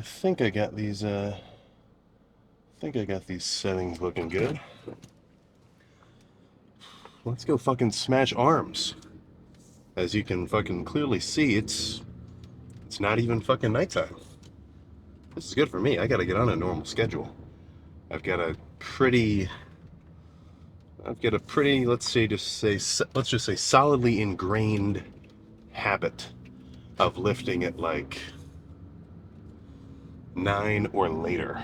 think I got these settings looking good. Let's go fucking smash arms. As you can fucking clearly see, it's not even fucking nighttime. This is good for me. I gotta get on a normal schedule. I've got a pretty let's just say solidly ingrained habit of lifting at like 9 or later,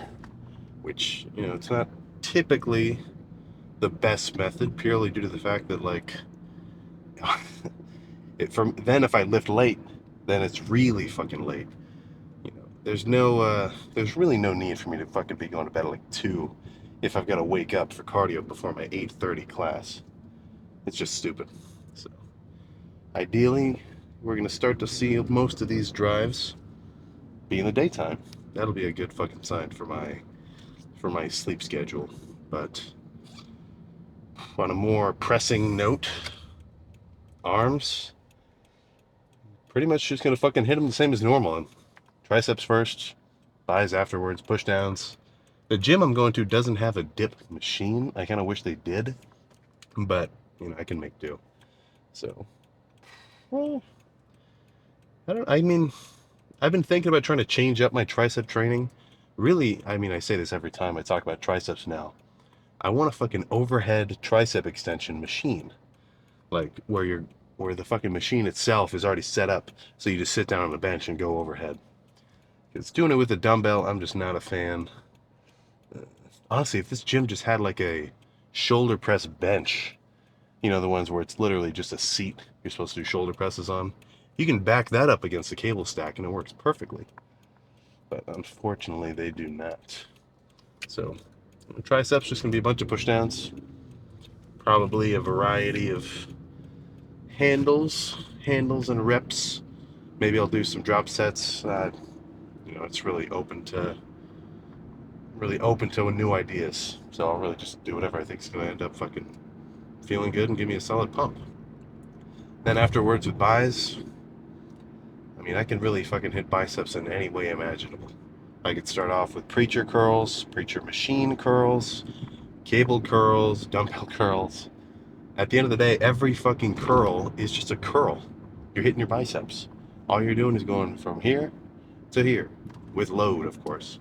which, it's not typically the best method, purely due to the fact that, like, if I lift late, then it's really fucking late. There's really no need for me to fucking be going to bed at like 2 if I've got to wake up for cardio before my 8:30 class. It's just stupid. So, ideally, we're gonna start to see most of these drives be in the daytime. That'll be a good fucking sign for my sleep schedule. But on a more pressing note, arms, pretty much just gonna fucking hit them the same as normal. And triceps first, thighs afterwards, push downs. The gym I'm going to doesn't have a dip machine. I kind of wish they did, but I can make do. So, well, I mean, I've been thinking about trying to change up my tricep training. Really, I say this every time I talk about triceps now. I want a fucking overhead tricep extension machine, like where the fucking machine itself is already set up, so you just sit down on the bench and go overhead. Because doing it with a dumbbell, I'm just not a fan. Honestly, if this gym just had like a shoulder press bench, the ones where it's literally just a seat you're supposed to do shoulder presses on, you can back that up against the cable stack and it works perfectly. But unfortunately, they do not. So, triceps just gonna be a bunch of push downs, probably a variety of handles and reps. Maybe I'll do some drop sets. It's really open to new ideas. So I'll really just do whatever I think is gonna end up fucking feeling good and give me a solid pump. Then afterwards with buys, I can really fucking hit biceps in any way imaginable. I could start off with preacher curls, preacher machine curls, cable curls, dumbbell curls. At the end of the day, every fucking curl is just a curl. You're hitting your biceps. All you're doing is going from here to here, with load, of course.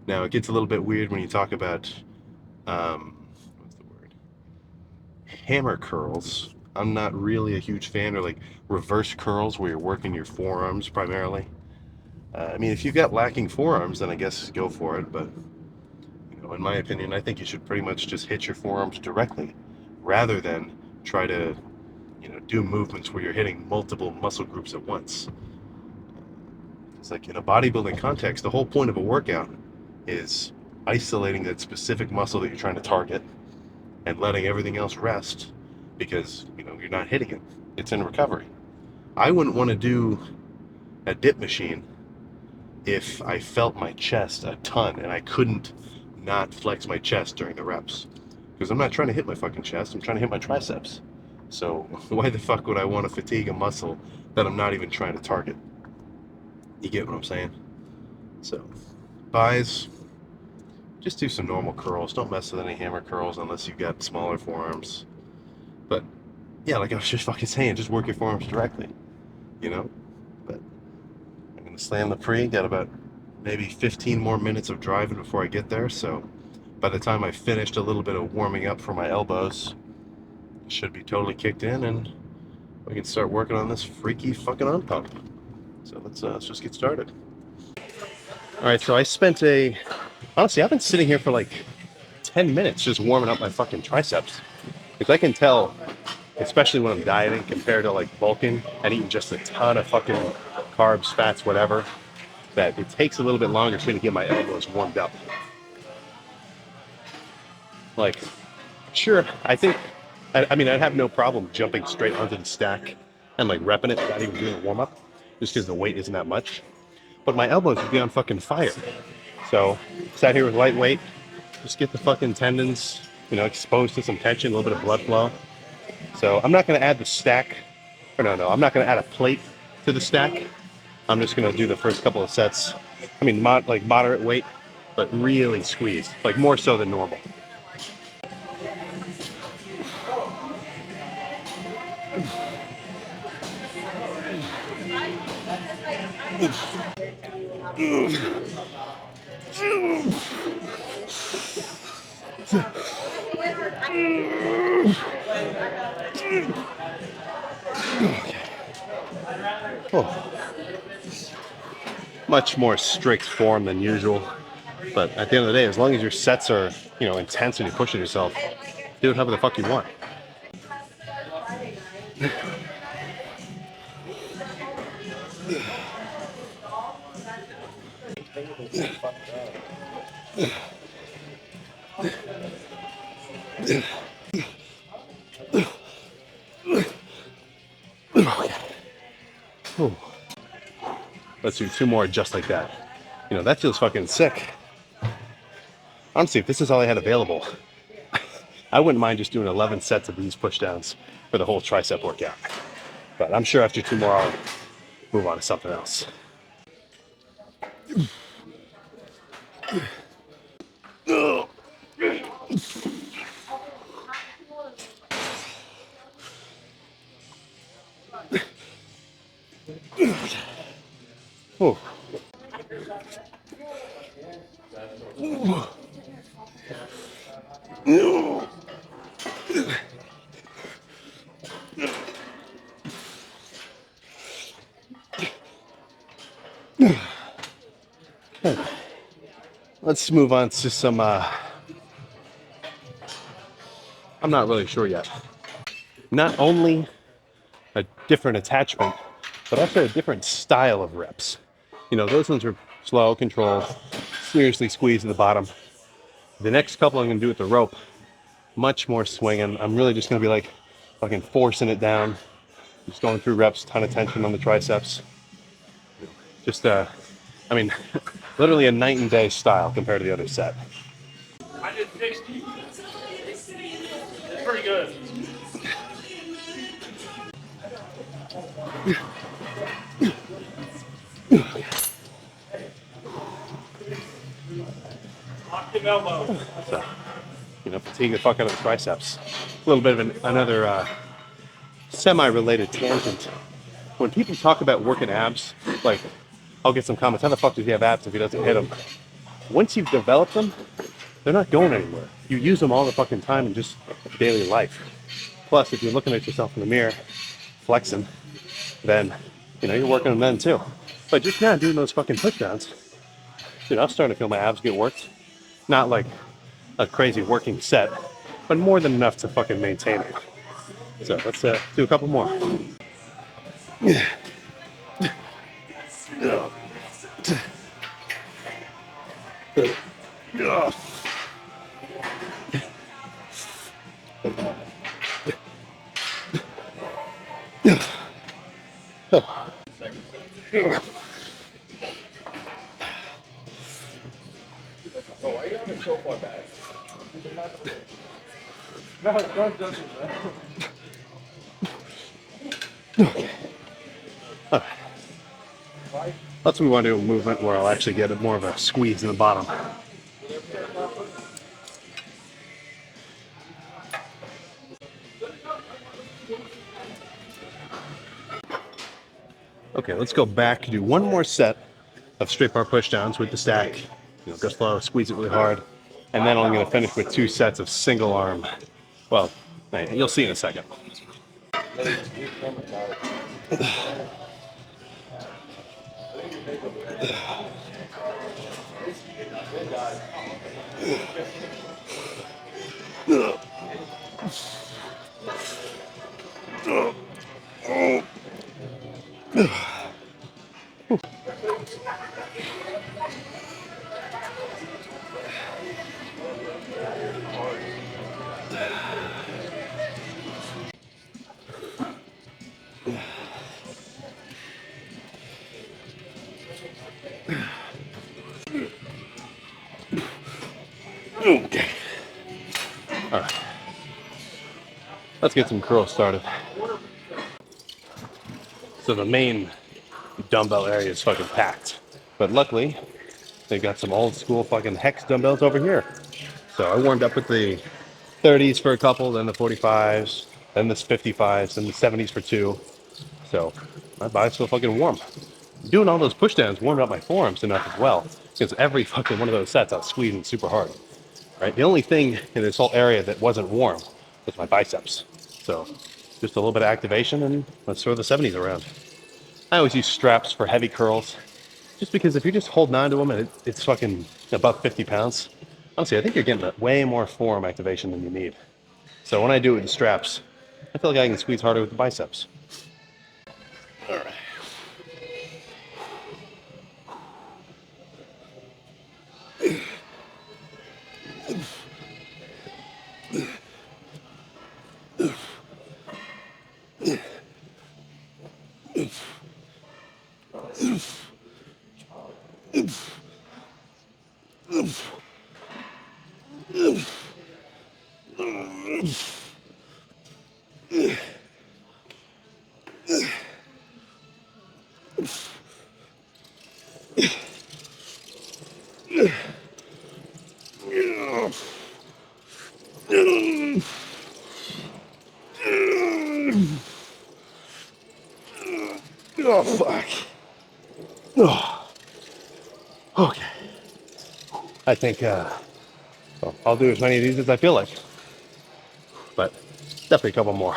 Now, it gets a little bit weird when you talk about, what's the word? Hammer curls. I'm not really a huge fan, or like reverse curls where you're working your forearms primarily. If you've got lacking forearms, then I guess go for it. But, in my opinion, I think you should pretty much just hit your forearms directly rather than try to, do movements where you're hitting multiple muscle groups at once. It's like in a bodybuilding context, the whole point of a workout is isolating that specific muscle that you're trying to target and letting everything else rest because, you're not hitting it. It's in recovery. I wouldn't want to do a dip machine if I felt my chest a ton and I couldn't not flex my chest during the reps. Because I'm not trying to hit my fucking chest, I'm trying to hit my triceps. So why the fuck would I want to fatigue a muscle that I'm not even trying to target? You get what I'm saying? So, buys, just do some normal curls. Don't mess with any hammer curls unless you've got smaller forearms. But, yeah, like I was just fucking saying, just work your forearms directly, But I'm going to slam the pre, got about maybe 15 more minutes of driving before I get there, so by the time I finished a little bit of warming up for my elbows, it should be totally kicked in, and we can start working on this freaky fucking arm pump. So let's just get started. All right, so honestly, I've been sitting here for like 10 minutes just warming up my fucking triceps. Because I can tell, especially when I'm dieting compared to like bulking and eating just a ton of fucking carbs, fats, whatever, that it takes a little bit longer for me to get my elbows warmed up. Like, sure, I'd have no problem jumping straight onto the stack and like repping it without even doing a warm up, just because the weight isn't that much. But my elbows would be on fucking fire. So, sat here with lightweight, just get the fucking tendons, exposed to some tension, a little bit of blood flow. So I'm not going to add the stack, or no, I'm not going to add a plate to the stack. I'm just gonna do the first couple of sets. I mean, like moderate weight, but really squeeze, like more so than normal. Oh. Much more strict form than usual, but at the end of the day, as long as your sets are, you know, intense and you're pushing yourself, do whatever the fuck you want. Let's do 2 more just like that. You know, that feels fucking sick. Honestly, if this is all I had available, I wouldn't mind just doing 11 sets of these pushdowns for the whole tricep workout. But I'm sure after 2 more, I'll move on to something else. Oh. Let's move on to some, I'm not really sure yet. Not only a different attachment, but also a different style of reps. You know, those ones are slow, controlled, seriously squeeze to the bottom. The next couple I'm gonna do with the rope, much more swinging. I'm really just gonna be like fucking forcing it down, just going through reps, ton of tension on the triceps. Just, I mean, literally a night and day style compared to the other set. I did 60. It's pretty good. Lock your elbow. So, you know, fatigue the fuck out of the triceps. A little bit of another semi-related tangent. When people talk about working abs, like, I'll get some comments, how the fuck does he have abs if he doesn't hit them? Once you've developed them, they're not going anywhere. You use them all the fucking time in just daily life. Plus, if you're looking at yourself in the mirror, flexing, then, you know, you're working them then too. But just now doing those fucking pushdowns, dude, I'm starting to feel my abs get worked. Not like a crazy working set, but more than enough to fucking maintain it. So let's do a couple more. Oh, why are you on the so far back? No, don't do that. Let's move on to a movement where I'll actually get more of a squeeze in the bottom. Okay, let's go back, do one more set of straight bar pushdowns with the stack. You know, go slow, squeeze it really hard. And then I'm gonna finish with 2 sets of single arm. Well, you'll see in a second. Okay. All right. Let's get some curls started. So the main dumbbell area is fucking packed. But luckily, they've got some old school fucking hex dumbbells over here. So I warmed up with the 30s for a couple, then the 45s, then the 55s, and the 70s for two. So my body's still fucking warm. Doing all those pushdowns warmed up my forearms enough as well, because every fucking one of those sets I was squeezing super hard. Right? The only thing in this whole area that wasn't warm was my biceps. So just a little bit of activation, and let's throw the 70s around. I always use straps for heavy curls, just because if you're just holding on to them and it's fucking above 50 pounds, honestly, I think you're getting way more forearm activation than you need. So when I do it with the straps, I feel like I can squeeze harder with the biceps. All right. Oh, fuck. Oh. Okay. I think well, I'll do as many of these as I feel like. But definitely a couple more.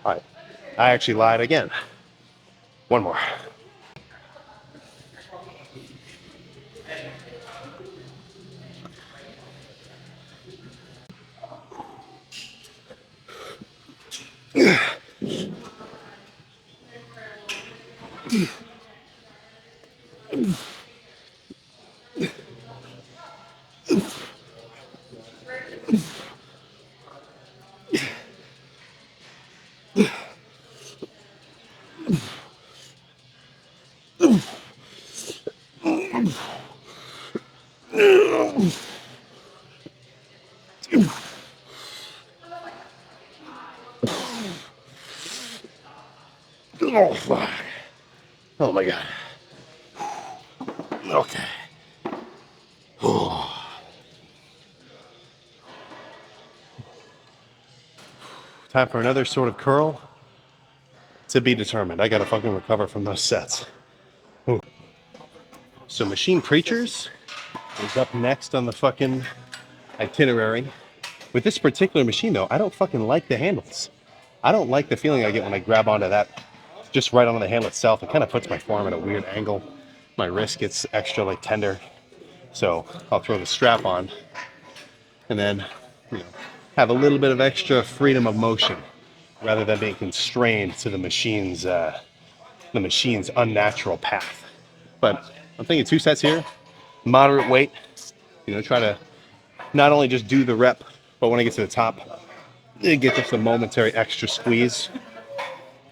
All right. I actually lied again. One more. Oh, fuck. Oh, my God. Okay. Oh. Time for another sort of curl. To be determined. I gotta fucking recover from those sets. Ooh. So Machine Preachers is up next on the fucking itinerary. With this particular machine though, I don't fucking like the handles. I don't like the feeling I get when I grab onto that, just right onto the handle itself. It kind of puts my forearm at a weird angle. My wrist gets extra like tender. So I'll throw the strap on and then, you know, have a little bit of extra freedom of motion rather than being constrained to the machine's unnatural path. But I'm thinking 2 sets here, moderate weight. You know, try to not only just do the rep, but when I get to the top, get just a momentary extra squeeze.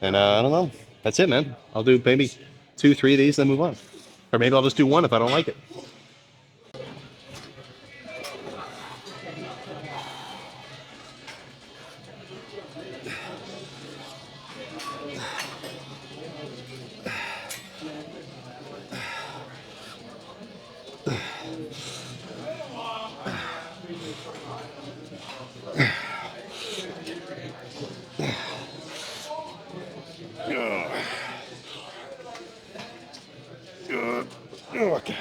And I don't know. That's it, man. I'll do maybe 2, 3 of these, then move on. Or maybe I'll just do one if I don't like it. Okay.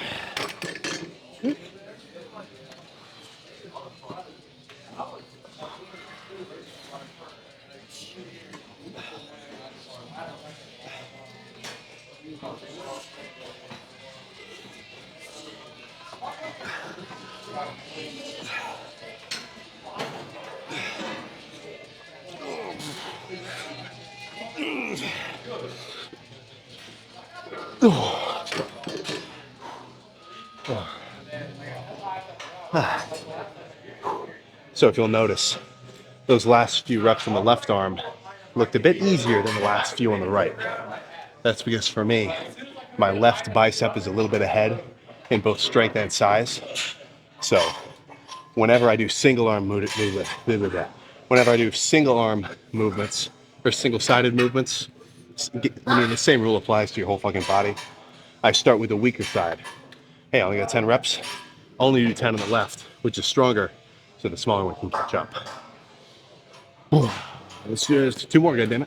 So if you'll notice, those last few reps on the left arm looked a bit easier than the last few on the right. That's because for me, my left bicep is a little bit ahead in both strength and size. So whenever I do single arm whenever I do single arm movements or single sided movements, I mean, the same rule applies to your whole fucking body. I start with the weaker side. Hey, I only got 10 reps. Only do 10 on the left, which is stronger, so the smaller one can catch up. Let's do 2 more, goddammit.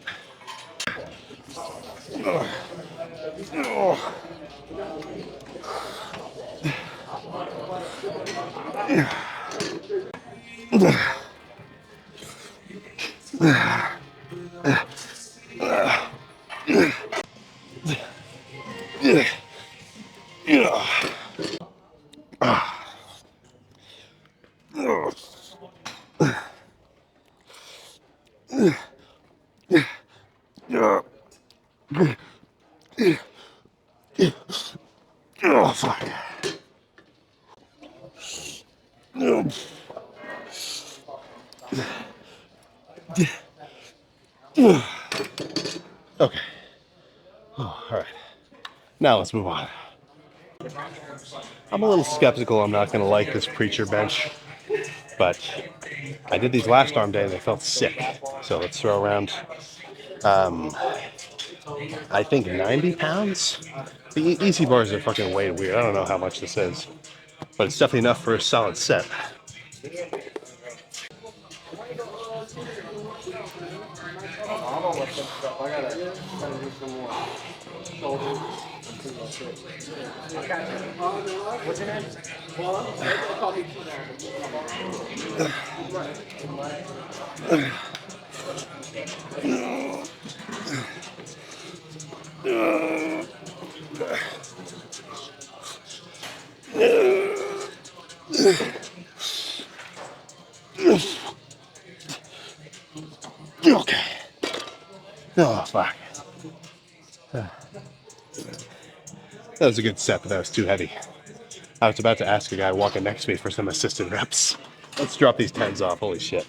Oh, fuck. Okay. Oh, all right. Now let's move on. I'm a little skeptical I'm not going to like this preacher bench, but I did these last arm day and they felt sick. So let's throw around, I think 90 pounds. The easy bars are fucking way weird. I don't know how much this is, but it's definitely enough for a solid set. What's your name? Okay. Oh, fuck. That was a good set, but that was too heavy. I was about to ask a guy walking next to me for some assisted reps. Let's drop these 10s off. Holy shit.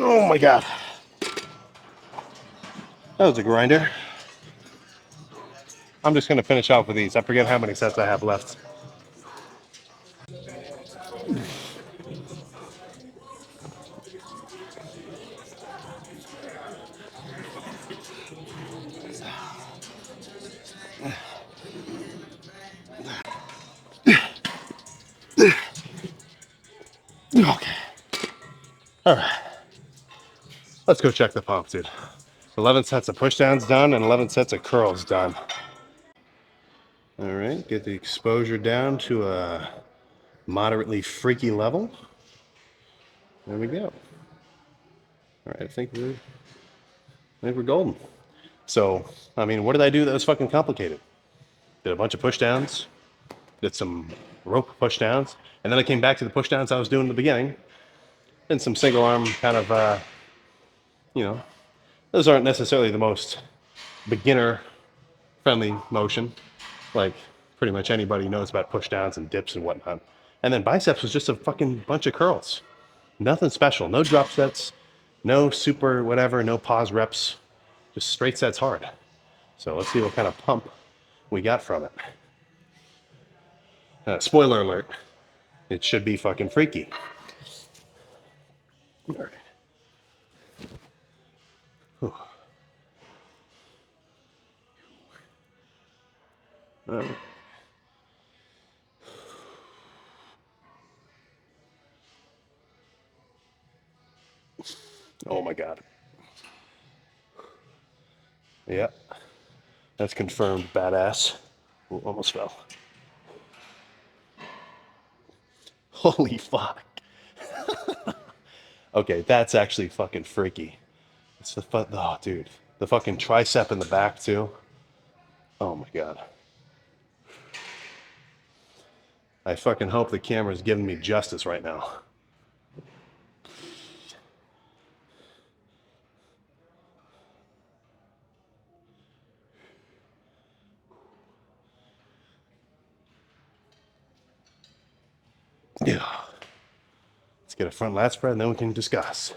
Oh my god. That was a grinder. I'm just going to finish off with these. I forget how many sets I have left. Okay. All right. Let's go check the pump, dude. 11 sets of pushdowns done and 11 sets of curls done. All right, get the exposure down to a moderately freaky level. There we go. All right, I think we're golden. So, I mean, what did I do that was fucking complicated? Did a bunch of pushdowns, did some rope pushdowns, and then I came back to the pushdowns I was doing in the beginning, and some single arm kind of, you know, those aren't necessarily the most beginner friendly motion. Like pretty much anybody knows about pushdowns and dips and whatnot. And then biceps was just a fucking bunch of curls. Nothing special. No drop sets, no super whatever, no pause reps, just straight sets hard. So let's see what kind of pump we got from it. Spoiler alert, it should be fucking freaky. All right. Whew. Oh my god. Yeah, that's confirmed badass. Ooh, almost fell. Holy fuck. Okay, that's actually fucking freaky. It's the oh, dude, the fucking tricep in the back too. Oh my god. I fucking hope the camera's giving me justice right now. Yeah. Let's get a front lat spread and then we can discuss.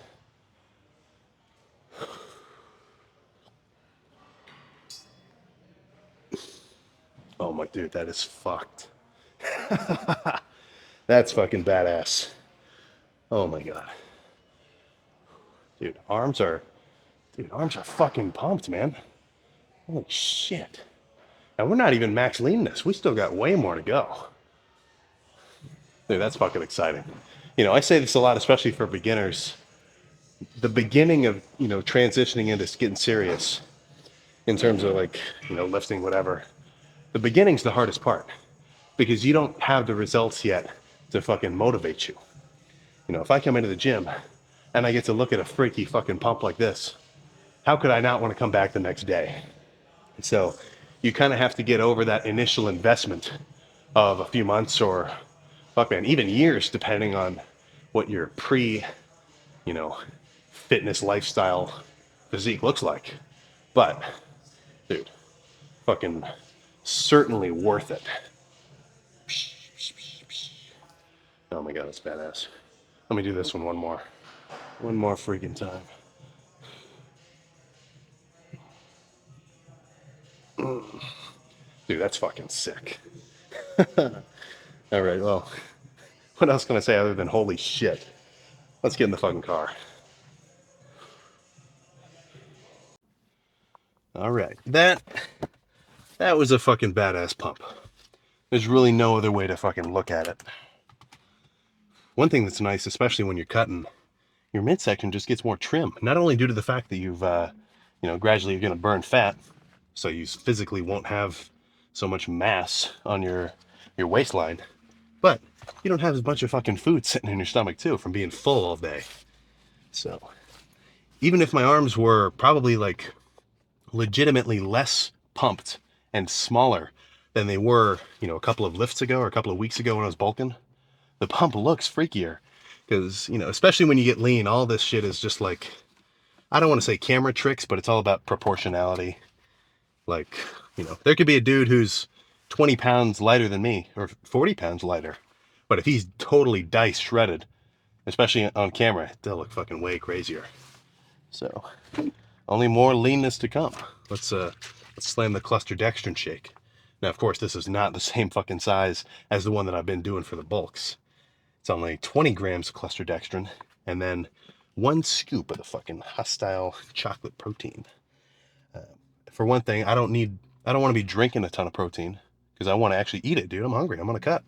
Oh my dude, that is fucked. That's fucking badass. Oh my god. Dude, arms are fucking pumped, man. Holy shit. And we're not even max lean this. We still got way more to go. Dude, that's fucking exciting. You know, I say this a lot, especially for beginners. The beginning of, you know, transitioning into getting serious in terms of like, you know, lifting, whatever. The beginning's the hardest part because you don't have the results yet to fucking motivate you. You know, if I come into the gym and I get to look at a freaky fucking pump like this, how could I not want to come back the next day? So you kind of have to get over that initial investment of a few months or, fuck man, even years, depending on what your you know, fitness lifestyle physique looks like. But, dude, fucking certainly worth it. Oh my god, that's badass. Let me do this one more. One more freaking time. Dude, that's fucking sick. All right, well, what else can I say other than holy shit? Let's get in the fucking car. All right, that was a fucking badass pump. There's really no other way to fucking look at it. One thing that's nice, especially when you're cutting, your midsection just gets more trim. Not only due to the fact that you've, you know, gradually you're going to burn fat, so you physically won't have so much mass on your waistline, but you don't have as much of fucking food sitting in your stomach too from being full all day. So even if my arms were probably like legitimately less pumped and smaller than they were, you know, a couple of lifts ago or a couple of weeks ago when I was bulking, the pump looks freakier because, you know, especially when you get lean, all this shit is just like, I don't want to say camera tricks, but it's all about proportionality. Like, you know, there could be a dude who's 20 pounds lighter than me or 40 pounds lighter, but if he's totally dice shredded, especially on camera, they'll look fucking way crazier. So only more leanness to come. Let's slam the cluster dextrin shake. Now, of course, this is not the same fucking size as the one that I've been doing for the bulks. It's only 20 grams of cluster dextrin and then 1 scoop of the fucking hostile chocolate protein. For one thing, I don't want to be drinking a ton of protein because I want to actually eat it, dude. I'm hungry. I'm gonna cut.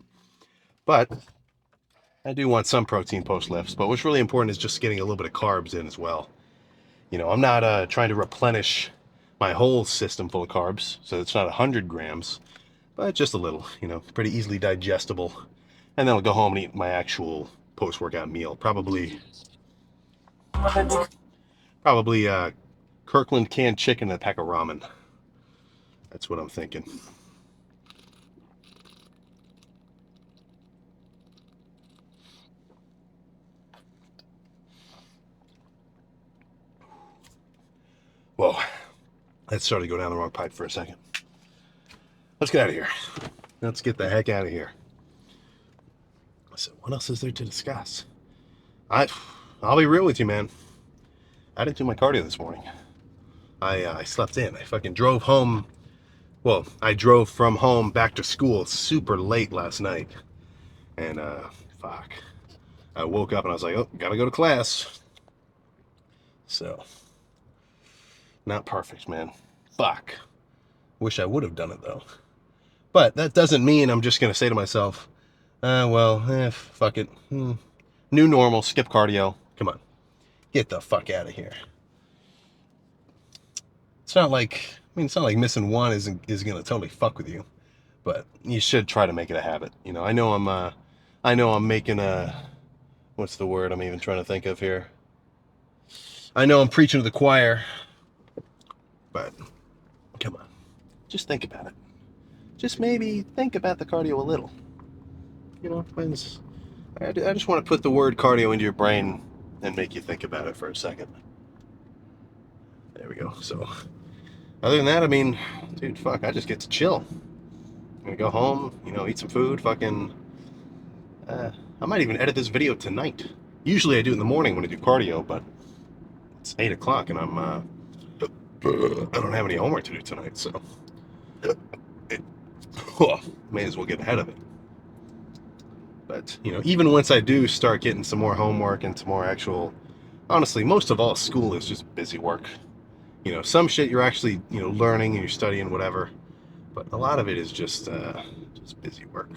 But I do want some protein post lifts. But what's really important is just getting a little bit of carbs in as well. You know, I'm not trying to replenish my whole system full of carbs, so it's not 100 grams, but just a little, you know, pretty easily digestible. And then I'll go home and eat my actual post-workout meal. Probably Kirkland canned chicken and a pack of ramen. That's what I'm thinking. Whoa, that started to go down the wrong pipe for a second. Let's get out of here. Let's get the heck out of here. So what else is there to discuss? I'll be real with you, man. I didn't do my cardio this morning. I slept in. I fucking drove home. Well, I drove from home back to school super late last night. And, fuck. I woke up and I was like, oh, gotta go to class. So, not perfect, man. Fuck. Wish I would have done it, though. But that doesn't mean I'm just gonna say to myself, fuck it. New normal, skip cardio. Come on. Get the fuck out of here. It's not like, it's not like missing one is gonna totally fuck with you. but you should try to make it a habit. You know, I know I'm making a, what's the word I'm even trying to think of here? I know I'm preaching to the choir, but come on, just think about it. Just maybe think about the cardio a little. You know, I just want to put the word cardio into your brain and make you think about it for a second. There we go. So, other than that, I mean, dude, fuck, I just get to chill. I'm gonna go home, you know, eat some food, fucking. I might even edit this video tonight. Usually I do it in the morning when I do cardio, but it's 8 o'clock and I don't have any homework to do tonight, so it, may as well get ahead of it. But, you know, even once I do start getting some more homework and some more actual, honestly, most of all, school is just busy work. You know, some shit you're actually, you know, learning and you're studying, whatever. But a lot of it is just busy work.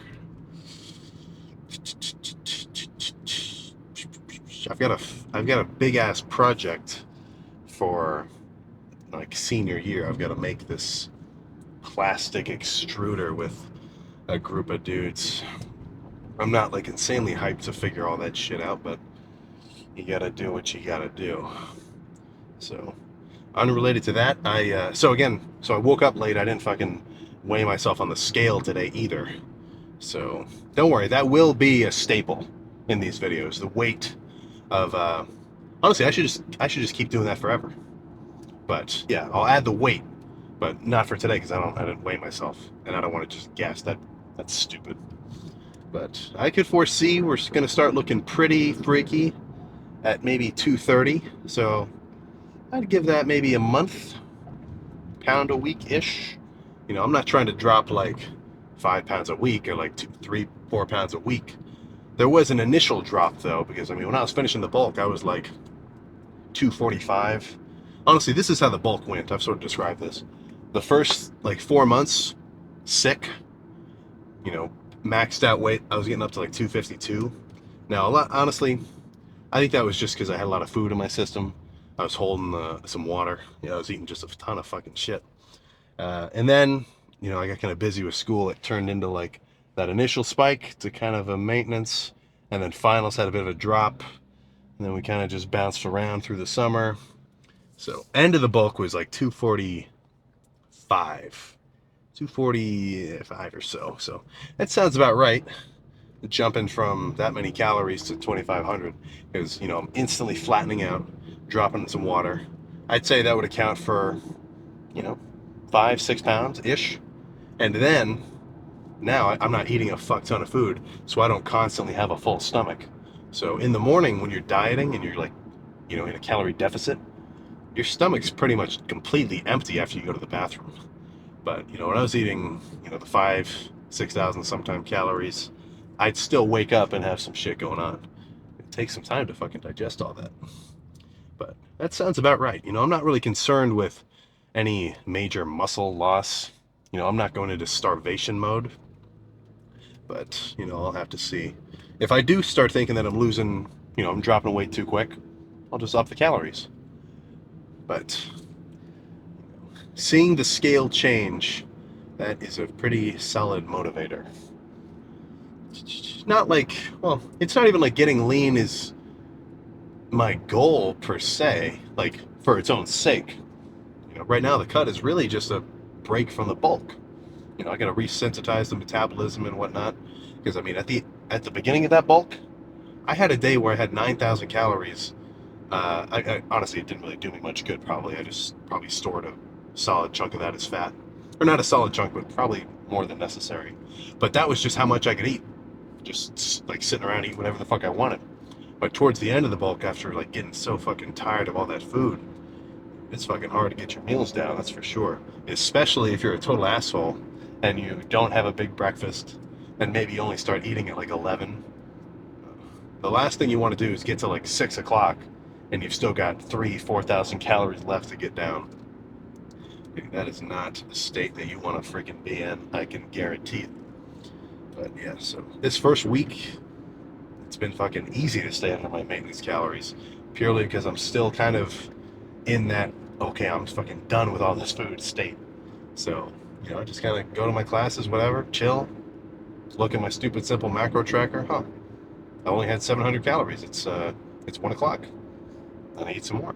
I've got a big ass project for like senior year. I've got to make this plastic extruder with a group of dudes. I'm not like insanely hyped to figure all that shit out, but you gotta do what you gotta do. So, unrelated to that, so I woke up late. I didn't fucking weigh myself on the scale today either. So don't worry, that will be a staple in these videos. The weight of honestly, I should just keep doing that forever. But yeah, I'll add the weight, but not for today because I didn't weigh myself, and I don't want to just guess. That's stupid. But I could foresee we're gonna start looking pretty freaky at maybe 230. So I'd give that maybe a month, pound a week ish. You know, I'm not trying to drop like 5 pounds a week or like 2, 3, 4 pounds a week. There was an initial drop though, because I mean, when I was finishing the bulk, I was like 245. Honestly, this is how the bulk went. I've sort of described this. The first like 4 months, sick, you know, maxed out weight. I was getting up to like 252. Now, honestly, I think that was just because I had a lot of food in my system. I was holding some water. You know, I was eating just a ton of fucking shit. And then, you know, I got kind of busy with school. It turned into like that initial spike to kind of a maintenance. And then finals had a bit of a drop. And then we kind of just bounced around through the summer. So end of the bulk was like 245. 245 or so. So that sounds about right. Jumping from that many calories to 2,500 because, you know, I'm instantly flattening out, dropping in some water. I'd say that would account for, you know, 5, 6 pounds ish. And then now I'm not eating a fuck ton of food, so I don't constantly have a full stomach. So in the morning when you're dieting and you're like, you know, in a calorie deficit, your stomach's pretty much completely empty after you go to the bathroom. But, you know, when I was eating, you know, the 5, 6,000 sometime calories, I'd still wake up and have some shit going on. It takes some time to fucking digest all that. But that sounds about right. You know, I'm not really concerned with any major muscle loss. You know, I'm not going into starvation mode. But, you know, I'll have to see. If I do start thinking that I'm losing, you know, I'm dropping weight too quick, I'll just up the calories. But seeing the scale change, that is a pretty solid motivator. Not like, well, it's not even like getting lean is my goal per se, like for its own sake. You know, right now the cut is really just a break from the bulk. You know, I got to resensitize the metabolism and whatnot. Because I mean, at the beginning of that bulk, I had a day where I had 9,000 calories. I honestly, it didn't really do me much good. Probably, I just probably stored a solid chunk of that as fat, or not a solid chunk, but probably more than necessary. But that was just how much I could eat, just like sitting around eating whatever the fuck I wanted. But towards the end of the bulk, after like getting so fucking tired of all that food, it's fucking hard to get your meals down. That's for sure. Especially if you're a total asshole and you don't have a big breakfast, and maybe you only start eating at like 11. The last thing you want to do is get to like 6 o'clock and you've still got 4,000 calories left to get down. That is not a state that you want to freaking be in, I can guarantee it. But yeah, so this first week, it's been fucking easy to stay under my maintenance calories, purely because I'm still kind of in that, okay, I'm fucking done with all this food state. So You know, I just kind of go to my classes, whatever, chill, look at my stupid simple macro tracker. Huh, I only had 700 calories. It's 1 o'clock. And I eat some more.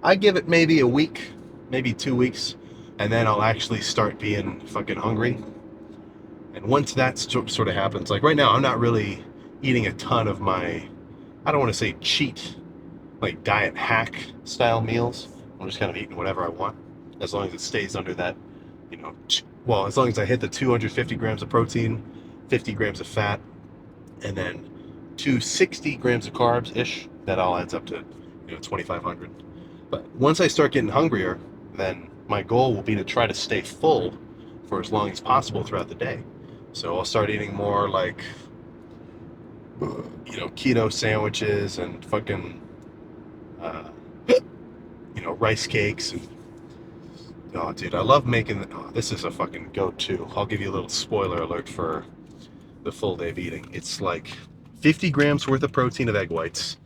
I give it maybe a week, maybe 2 weeks, and then I'll actually start being fucking hungry. And once that sort of happens, like right now, I'm not really eating a ton of my, I don't want to say cheat, like diet hack style meals. I'm just kind of eating whatever I want, as long as it stays under that, you know, well, as long as I hit the 250 grams of protein, 50 grams of fat, and then 260 grams of carbs ish. That all adds up to 2,500. But once I start getting hungrier, then my goal will be to try to stay full for as long as possible throughout the day. So I'll start eating more like keto sandwiches and fucking uh, rice cakes and oh dude, I love making this is a fucking go-to. I'll give you a little spoiler alert for the full day of eating. It's like 50 grams worth of protein of egg whites.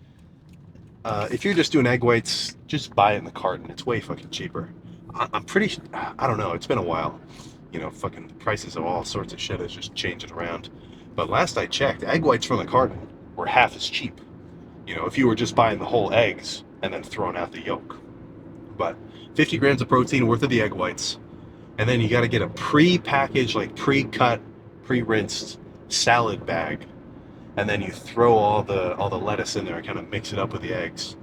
If you're just doing egg whites, just buy it in the carton. It's way fucking cheaper. I'm pretty. I don't know. It's been a while. Fucking prices of all sorts of shit is just changing around. But last I checked, egg whites from the carton were half as cheap. If you were just buying the whole eggs and then throwing out the yolk. But 50 grams of protein worth of the egg whites, and then you got to get a pre-packaged, like pre-cut, pre-rinsed salad bag, and then you throw all the lettuce in there and kind of mix it up with the eggs.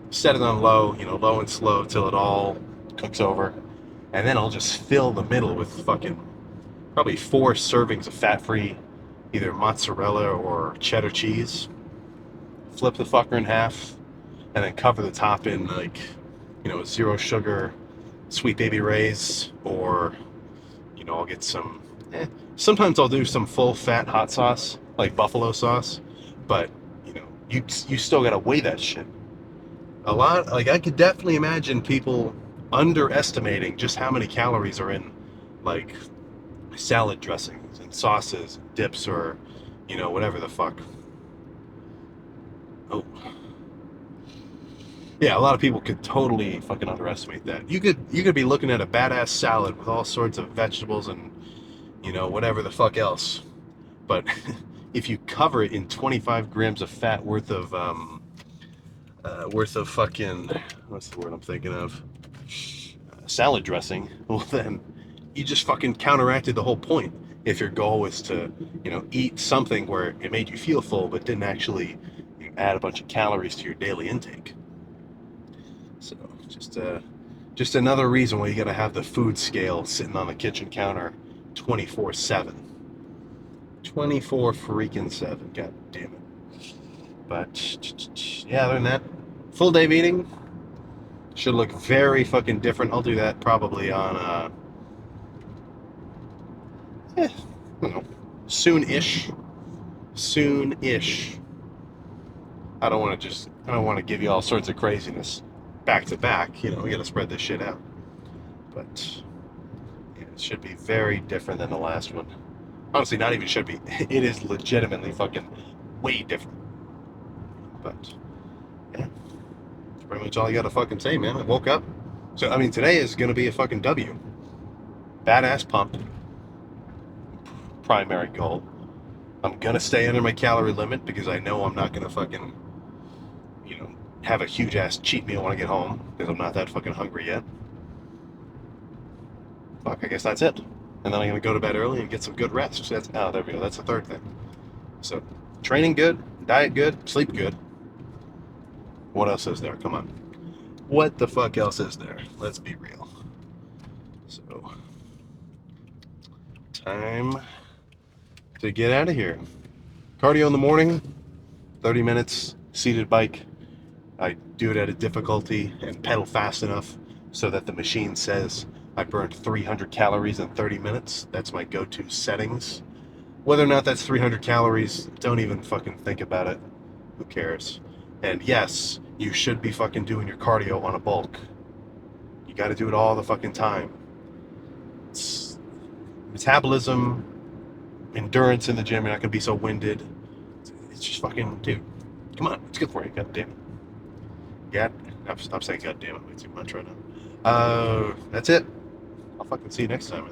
Set it on low, low and slow till it all cooks over, and then I'll just fill the middle with fucking probably 4 servings of fat-free, either mozzarella or cheddar cheese. Flip the fucker in half, and then cover the top in like, zero sugar, Sweet Baby Ray's, or I'll get some. Sometimes I'll do some full fat hot sauce, like buffalo sauce, but you still gotta weigh that shit. A lot, like I could definitely imagine people underestimating just how many calories are in like salad dressings and sauces, dips, or whatever the fuck. Oh, yeah, a lot of people could totally fucking underestimate that. You could be looking at a badass salad with all sorts of vegetables and whatever the fuck else, but if you cover it in 25 grams of fat worth of fucking, what's the word I'm thinking of, salad dressing, well then you just fucking counteracted the whole point. If your goal was to eat something where it made you feel full but didn't actually add a bunch of calories to your daily intake. So just another reason why you got to have the food scale sitting on the kitchen counter 24/7. 24 freaking 7. God damn it. But yeah, other than that, full day of eating should look very fucking different. I'll do that probably on I don't know, soon-ish. Soon-ish. I don't want to give you all sorts of craziness back to back. We got to spread this shit out. But yeah, it should be very different than the last one. Honestly, not even should be. It is legitimately fucking way different. But yeah, that's pretty much all I got to fucking say, man. I woke up. So I mean, today is gonna be a fucking W. Badass pump. Primary goal. I'm gonna stay under my calorie limit because I know I'm not gonna fucking have a huge ass cheat meal when I get home because I'm not that fucking hungry yet. Fuck, I guess that's it. And then I'm gonna go to bed early and get some good rest. There we go. That's the third thing. So, training good, diet good, sleep good. What else is there? Come on. What the fuck else is there? Let's be real. So, time to get out of here. Cardio in the morning, 30 minutes, seated bike. I do it at a difficulty and pedal fast enough so that the machine says I burned 300 calories in 30 minutes. That's my go-to settings. Whether or not that's 300 calories, don't even fucking think about it. Who cares? And yes, you should be fucking doing your cardio on a bulk. You gotta do it all the fucking time. It's metabolism, endurance in the gym. You're not gonna be so winded. It's just fucking, dude, come on, it's good for you. God damn it. Yeah, I'm saying god damn it way too much right now. That's it. I'll fucking see you next time.